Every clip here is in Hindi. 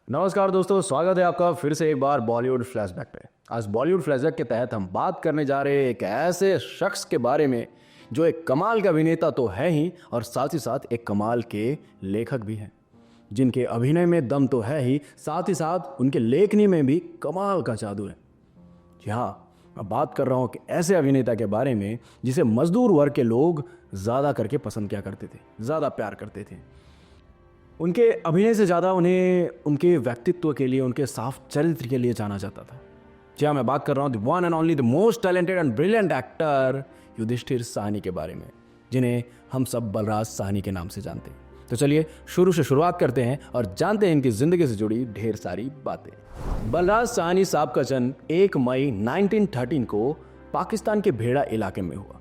नमस्कार दोस्तों, स्वागत है आपका फिर से एक बार बॉलीवुड फ्लैशबैक पे। आज बॉलीवुड फ्लैशबैक के तहत हम बात करने जा रहे हैं एक ऐसे शख्स के बारे में जो एक कमाल का अभिनेता तो है ही और साथ ही साथ एक कमाल के लेखक भी हैं, जिनके अभिनय में दम तो है ही, साथ ही साथ उनके लेखनी में भी कमाल का जादू है। जी हाँ, मैं बात कर रहा हूँ कि ऐसे अभिनेता के बारे में जिसे मजदूर वर्ग के लोग ज़्यादा करके पसंद किया करते थे, ज़्यादा प्यार करते थे। उनके अभिनय से ज़्यादा उन्हें उनके व्यक्तित्व के लिए, उनके साफ चरित्र के लिए जाना जाता था। जी हाँ, मैं बात कर रहा हूँ the one and only the most talented and brilliant actor Yudhishthir Sahni के बारे में, जिन्हें हम सब बलराज साहनी के नाम से जानते हैं। तो चलिए शुरू से शुरुआत करते हैं और जानते हैं इनकी ज़िंदगी से जुड़ी ढेर सारी बातें। बलराज साहनी साहब का जन्म 1 मई 1913 को पाकिस्तान के भेड़ा इलाके में हुआ।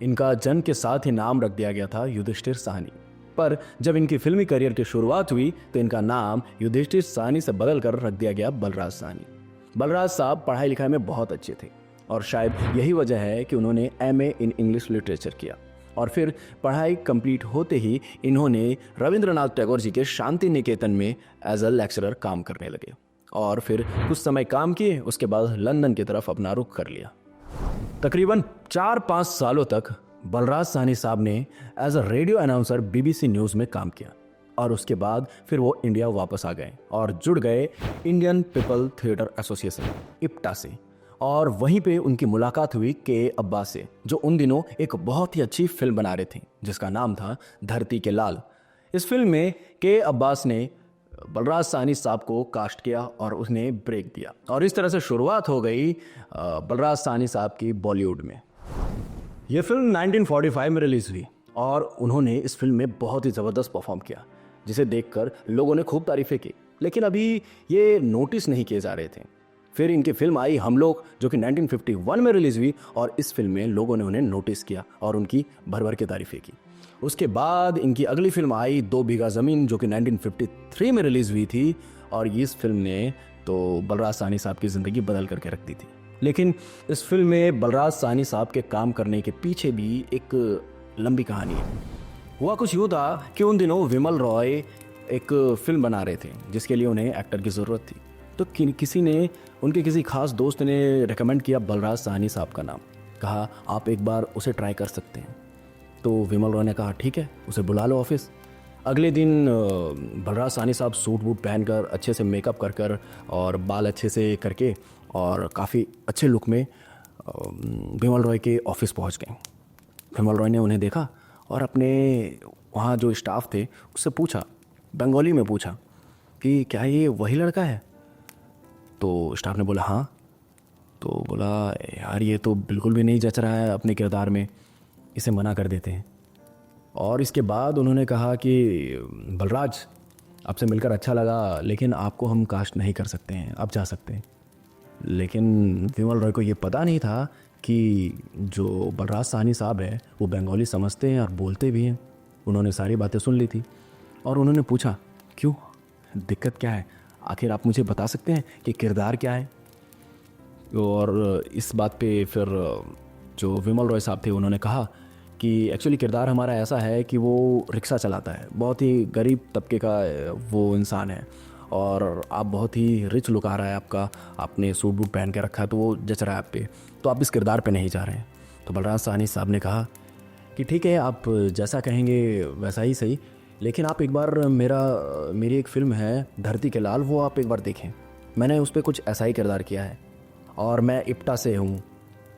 इनका जन्म के साथ ही नाम रख दिया गया था युधिष्ठिर साहनी, पर जब इनकी फिल्मी करियर की शुरुआत हुई तो इनका नाम युधिष्ठिर साहनी से बदलकर रख दिया गया बलराज साहनी। बलराज साहब पढ़ाई लिखाई में बहुत अच्छे थे और शायद यही वजह है कि उन्होंने MA इन इंग्लिश लिटरेचर किया और फिर पढ़ाई कंप्लीट होते ही इन्होंने रविंद्रनाथ टैगोर जी के शांति निकेतन में एज अ लेक्चरर काम करने लगे और फिर कुछ समय काम किए। उसके बाद लंदन की तरफ अपना रुख कर लिया। तकरीबन 4-5 सालों तक बलराज साहनी साहब ने as a radio announcer BBC news में काम किया और उसके बाद फिर वो इंडिया वापस आ गए और जुड़ गए Indian people theatre association IPTA से, और वहीं पे उनकी मुलाकात हुई के अब्बास से, जो उन दिनों एक बहुत ही अच्छी फिल्म बना रहे थे जिसका नाम था धरती के लाल। इस फिल्म में के अब्बास ने बलराज साहनी साहब को कास्ट किया और उसने ब्रेक दिया और इस तरह से शुरुआत हो गई बलराज साहनी साहब की बॉलीवुड में। यह फिल्म 1945 में रिलीज़ हुई और उन्होंने इस फिल्म में बहुत ही ज़बरदस्त परफॉर्म किया, जिसे देखकर लोगों ने खूब तारीफ़ें की, लेकिन अभी ये नोटिस नहीं किए जा रहे थे। फिर इनकी फिल्म आई हम लोग, जो कि 1951 में रिलीज़ हुई और इस फिल्म में लोगों ने उन्हें नोटिस किया और उनकी भर भर के तारीफ़ें की। उसके बाद इनकी अगली फिल्म आई 2 बीघा ज़मीन, जो कि 1953 में रिलीज़ हुई थी और इस फिल्म ने तो बलराज साहनी साहब की ज़िंदगी बदल करके रख दी थी। लेकिन इस फिल्म में बलराज साहनी साहब के काम करने के पीछे भी एक लंबी कहानी है। हुआ कुछ यूँ था कि उन दिनों विमल रॉय एक फिल्म बना रहे थे जिसके लिए उन्हें एक्टर की ज़रूरत थी, तो किसी ने, उनके किसी खास दोस्त ने रेकमेंड किया बलराज साहनी साहब का नाम, कहा आप एक बार उसे ट्राई कर सकते हैं। तो विमल रॉय ने कहा ठीक है, उसे बुला लो ऑफिस। अगले दिन बलराज साहनी साहब सूट वूट पहनकर, अच्छे से मेकअप कर और बाल अच्छे से करके और काफ़ी अच्छे लुक में विमल रॉय के ऑफिस पहुंच गए। विमल रॉय ने उन्हें देखा और अपने वहाँ जो स्टाफ थे उससे पूछा, बंगाली में पूछा कि क्या ये वही लड़का है? तो स्टाफ ने बोला हाँ। तो बोला यार ये तो बिल्कुल भी नहीं जच रहा है अपने किरदार में, इसे मना कर देते हैं। और इसके बाद उन्होंने कहा कि बलराज, आपसे मिलकर अच्छा लगा, लेकिन आपको हम कास्ट नहीं कर सकते हैं, आप जा सकते हैं। लेकिन विमल रॉय को ये पता नहीं था कि जो बलराज साहनी साहब है वो बंगाली समझते हैं और बोलते भी हैं। उन्होंने सारी बातें सुन ली थी और उन्होंने पूछा क्यों, दिक्कत क्या है, आखिर आप मुझे बता सकते हैं कि किरदार क्या है? और इस बात पे फिर जो विमल रॉय साहब थे उन्होंने कहा कि एक्चुअली किरदार हमारा ऐसा है कि वो रिक्शा चलाता है, बहुत ही गरीब तबके का वो इंसान है और आप बहुत ही रिच लुक आ रहा है आपका, आपने सूट बूट पहन के रखा है तो वो जच रहा है आप पे, तो आप इस किरदार पे नहीं जा रहे हैं। तो बलराज साहनी साहब ने कहा कि ठीक है, आप जैसा कहेंगे वैसा ही सही, लेकिन आप एक बार मेरी एक फ़िल्म है धरती के लाल, वो आप एक बार देखें, मैंने उस पर कुछ ऐसा ही किरदार किया है और मैं IPTA से हूँ।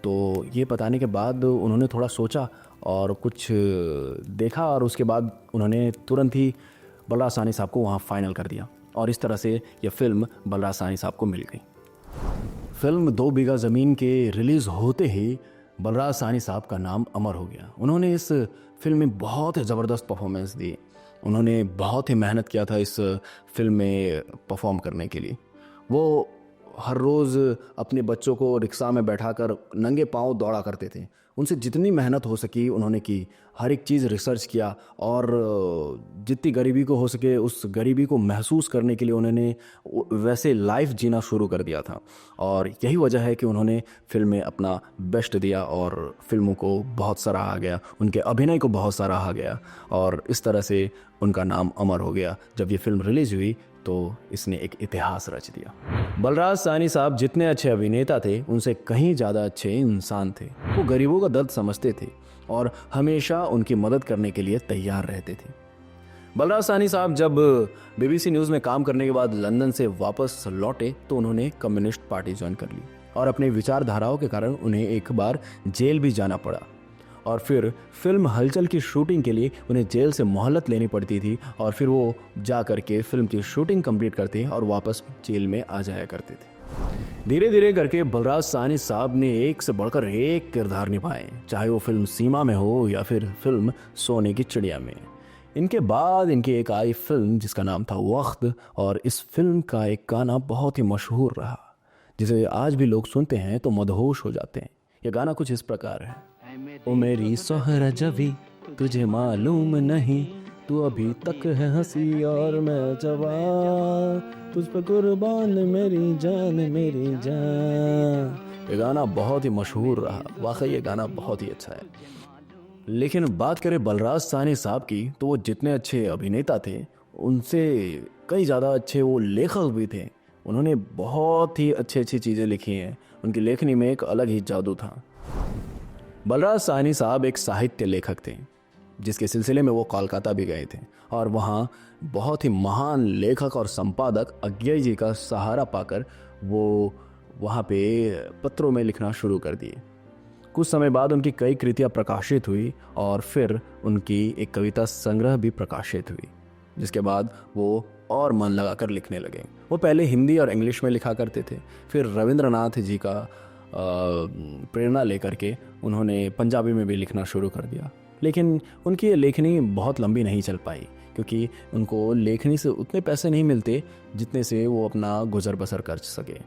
तो ये बताने के बाद उन्होंने थोड़ा सोचा और कुछ देखा और उसके बाद उन्होंने तुरंत ही बलराज साहनी साहब को वहाँ फाइनल कर दिया और इस तरह से ये फिल्म बलराज साहनी साहब को मिल गई। फिल्म 2 बीघा ज़मीन के रिलीज़ होते ही बलराज साहनी साहब का नाम अमर हो गया। उन्होंने इस फिल्म में बहुत ही ज़बरदस्त परफॉर्मेंस दी, उन्होंने बहुत ही मेहनत किया था इस फिल्म में परफॉर्म करने के लिए। वो हर रोज़ अपने बच्चों को रिक्शा में बैठाकर नंगे पांव दौड़ा करते थे, उनसे जितनी मेहनत हो सकी उन्होंने की, हर एक चीज़ रिसर्च किया और जितनी गरीबी को हो सके उस गरीबी को महसूस करने के लिए उन्होंने वैसे लाइफ जीना शुरू कर दिया था। और यही वजह है कि उन्होंने फिल्म में अपना बेस्ट दिया और फिल्मों को बहुत सराहा गया, उनके अभिनय को बहुत सराहा गया और इस तरह से उनका नाम अमर हो गया। जब ये फिल्म रिलीज़ हुई तो इसने एक इतिहास रच दिया। बलराज साहनी साहब जितने अच्छे अभिनेता थे उनसे कहीं ज़्यादा अच्छे इंसान थे। वो गरीबों का दर्द समझते थे और हमेशा उनकी मदद करने के लिए तैयार रहते थे। बलराज साहनी साहब जब BBC न्यूज़ में काम करने के बाद लंदन से वापस लौटे तो उन्होंने कम्युनिस्ट पार्टी ज्वाइन कर ली और अपने विचारधाराओं के कारण उन्हें एक बार जेल भी जाना पड़ा और फिर फिल्म हलचल की शूटिंग के लिए उन्हें जेल से मोहलत लेनी पड़ती थी और फिर वो जा करके फिल्म की शूटिंग कंप्लीट करते और वापस जेल में आ जाया करते थे। धीरे धीरे करके बलराज साहनी साहब ने एक से बढ़कर एक किरदार निभाए, चाहे वो फिल्म सीमा में हो या फिर फिल्म सोने की चिड़िया में। इनके बाद इनकी एक आई फिल्म जिसका नाम था वक्त, और इस फिल्म का एक गाना बहुत ही मशहूर रहा जिसे आज भी लोग सुनते हैं तो मदहोश हो जाते हैं। यह गाना कुछ इस प्रकार है। ओ मेरी सोहरा जबी तुझे मालूम नहीं, तू अभी तक है हंसी और मैं जवान, तुझ पे कुर्बान मेरी जान मेरी जान। ये गाना बहुत ही मशहूर रहा, वाकई ये गाना बहुत ही अच्छा है। लेकिन बात करें बलराज साहनी साहब की तो वो जितने अच्छे अभिनेता थे उनसे कई ज़्यादा अच्छे वो लेखक भी थे। उन्होंने बहुत ही अच्छी चीज़ें लिखी हैं। उनकी लेखनी में एक अलग ही जादू था। बलराज साहनी साहब एक साहित्य लेखक थे जिसके सिलसिले में वो कोलकाता भी गए थे और वहाँ बहुत ही महान लेखक और संपादक अज्ञय जी का सहारा पाकर वो वहाँ पे पत्रों में लिखना शुरू कर दिए। कुछ समय बाद उनकी कई कृतियाँ प्रकाशित हुई और फिर उनकी एक कविता संग्रह भी प्रकाशित हुई, जिसके बाद वो और मन लगाकर लिखने लगे। वो पहले हिंदी और इंग्लिश में लिखा करते थे, फिर रविंद्रनाथ जी का प्रेरणा लेकर के उन्होंने पंजाबी में भी लिखना शुरू कर दिया। लेकिन उनकी ये लेखनी बहुत लंबी नहीं चल पाई क्योंकि उनको लेखनी से उतने पैसे नहीं मिलते जितने से वो अपना गुजर बसर कर सके।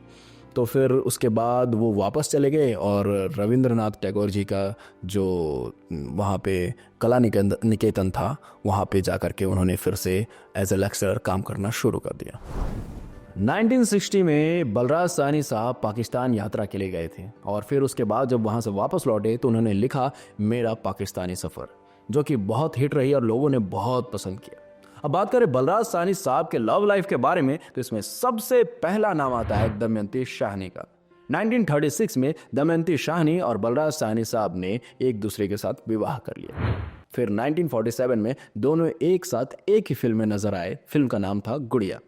तो फिर उसके बाद वो वापस चले गए और रविंद्रनाथ टैगोर जी का जो वहाँ पे कला निकेतन था वहाँ पे जा कर के उन्होंने फिर से एज ए लेक्चरर काम करना शुरू कर दिया। 1960 में बलराज साहनी साहब पाकिस्तान यात्रा के लिए गए थे और फिर उसके बाद जब वहाँ से वापस लौटे तो उन्होंने लिखा मेरा पाकिस्तानी सफ़र, जो कि बहुत हिट रही और लोगों ने बहुत पसंद किया। अब बात करें बलराज साहनी साहब के लव लाइफ के बारे में तो इसमें सबसे पहला नाम आता है दमयंती शाहनी का। 1936 में दमयंती शाहनी और बलराज साहनी साहब ने एक दूसरे के साथ विवाह कर लिया। फिर 1947 में दोनों एक साथ एक ही फिल्म में नजर आए। फिल्म का नाम था गुड़िया।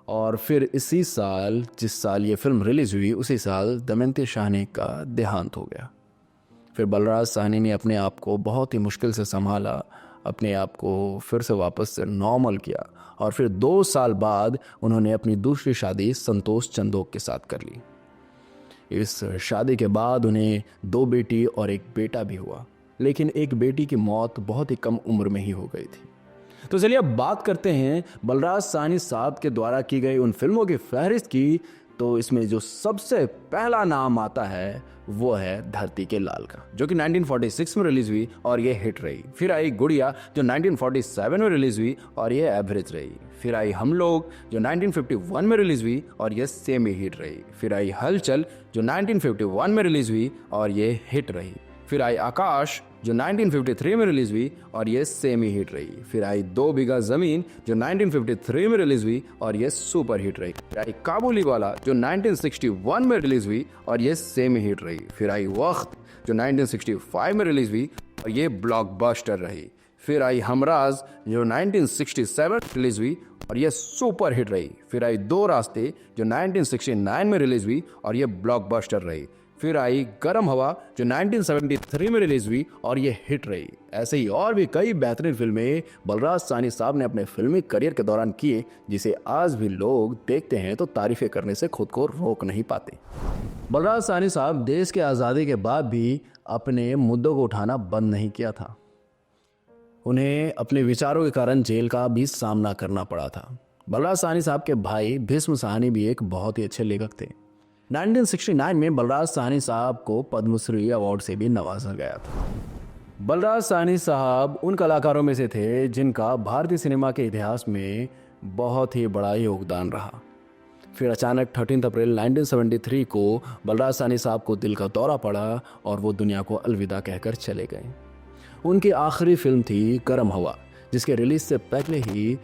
और फिर इसी साल, जिस साल ये फिल्म रिलीज हुई, उसी साल दमयंती शाहनी का देहांत हो गया। फिर बलराज साहनी ने अपने आप को बहुत ही मुश्किल से संभाला, अपने आप को फिर से वापस से नॉर्मल किया और फिर 2 साल बाद उन्होंने अपनी दूसरी शादी संतोष चंदोक के साथ कर ली। इस शादी के बाद उन्हें 2 बेटी और 1 बेटा भी हुआ, लेकिन एक बेटी की मौत बहुत ही कम उम्र में ही हो गई थी। तो चलिए अब बात करते हैं बलराज साहनी साहब के द्वारा की गई उन फिल्मों की फहरिस्त की। तो इसमें जो सबसे पहला नाम आता है वो है धरती के लाल का, जो कि 1946 में रिलीज हुई और ये हिट रही। फिर आई गुड़िया जो 1947 में रिलीज हुई और ये एवरेज रही। फिर आई हम लोग जो 1951 में रिलीज हुई और ये सेमी हिट रही। फिर आई हलचल जो 1951 में रिलीज हुई और ये हिट रही। फिर आई आकाश जो 1953 में रिलीज हुई और ये सेमी हिट रही। फिर आई 2 बीघा जमीन जो 1953 में रिलीज हुई और ये सुपर हिट रही। फिर आई काबुली वाला जो 1961 में रिलीज हुई और ये सेमी हिट रही। फिर आई वक्त जो 1965 में रिलीज हुई और ये ब्लॉकबस्टर रही। फिर आई हमराज जो 1967 रिलीज हुई और ये सुपर हिट रही। फिर आई 2 रास्ते जो 1969 में रिलीज हुई और ये ब्लॉकबस्टर रही। फिर आई गरम हवा जो 1973 में रिलीज हुई और ये हिट रही। ऐसे ही और भी कई बेहतरीन फिल्में बलराज साहनी साहब ने अपने फिल्मी करियर के दौरान किए, जिसे आज भी लोग देखते हैं तो तारीफें करने से खुद को रोक नहीं पाते। बलराज साहनी साहब देश के आज़ादी के बाद भी अपने मुद्दों को उठाना बंद नहीं किया था। उन्हें अपने विचारों के कारण जेल का भी सामना करना पड़ा था। बलराज साहनी साहब के भाई भीष्म साहनी भी एक बहुत ही अच्छे लेखक थे। 1969 में बलराज साहनी साहब को पद्मश्री अवार्ड से भी नवाजा गया था। बलराज साहनी साहब उन कलाकारों में से थे जिनका भारतीय सिनेमा के इतिहास में बहुत ही बड़ा योगदान रहा। फिर अचानक 13 अप्रैल 1973 को बलराज साहनी साहब को दिल का दौरा पड़ा और वो दुनिया को अलविदा कहकर चले गए। उनकी आखिरी फिल्म थी गरम हवा, जिसके रिलीज से पहले ही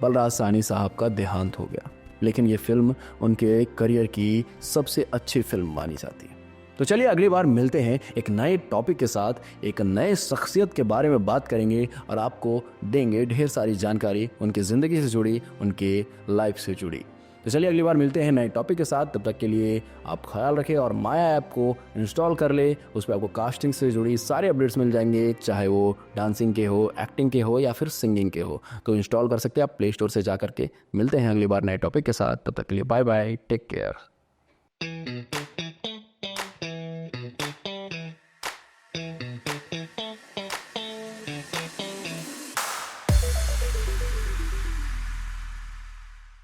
बलराज साहनी साहब का देहांत हो गया, लेकिन ये फिल्म उनके करियर की सबसे अच्छी फिल्म मानी जाती है। तो चलिए अगली बार मिलते हैं एक नए टॉपिक के साथ, एक नए शख्सियत के बारे में बात करेंगे और आपको देंगे ढेर सारी जानकारी उनकी ज़िंदगी से जुड़ी, उनके लाइफ से जुड़ी। तो चलिए अगली बार मिलते हैं नए टॉपिक के साथ। तब तक के लिए आप ख्याल रखें और माया ऐप को इंस्टॉल कर ले। उस पर आपको कास्टिंग से जुड़ी सारे अपडेट्स मिल जाएंगे, चाहे वो डांसिंग के हो, एक्टिंग के हो या फिर सिंगिंग के हो। तो इंस्टॉल कर सकते हैं आप प्ले स्टोर से जा करके। मिलते हैं अगली बार नए टॉपिक के साथ, तब तक के लिए बाय बाय, टेक केयर।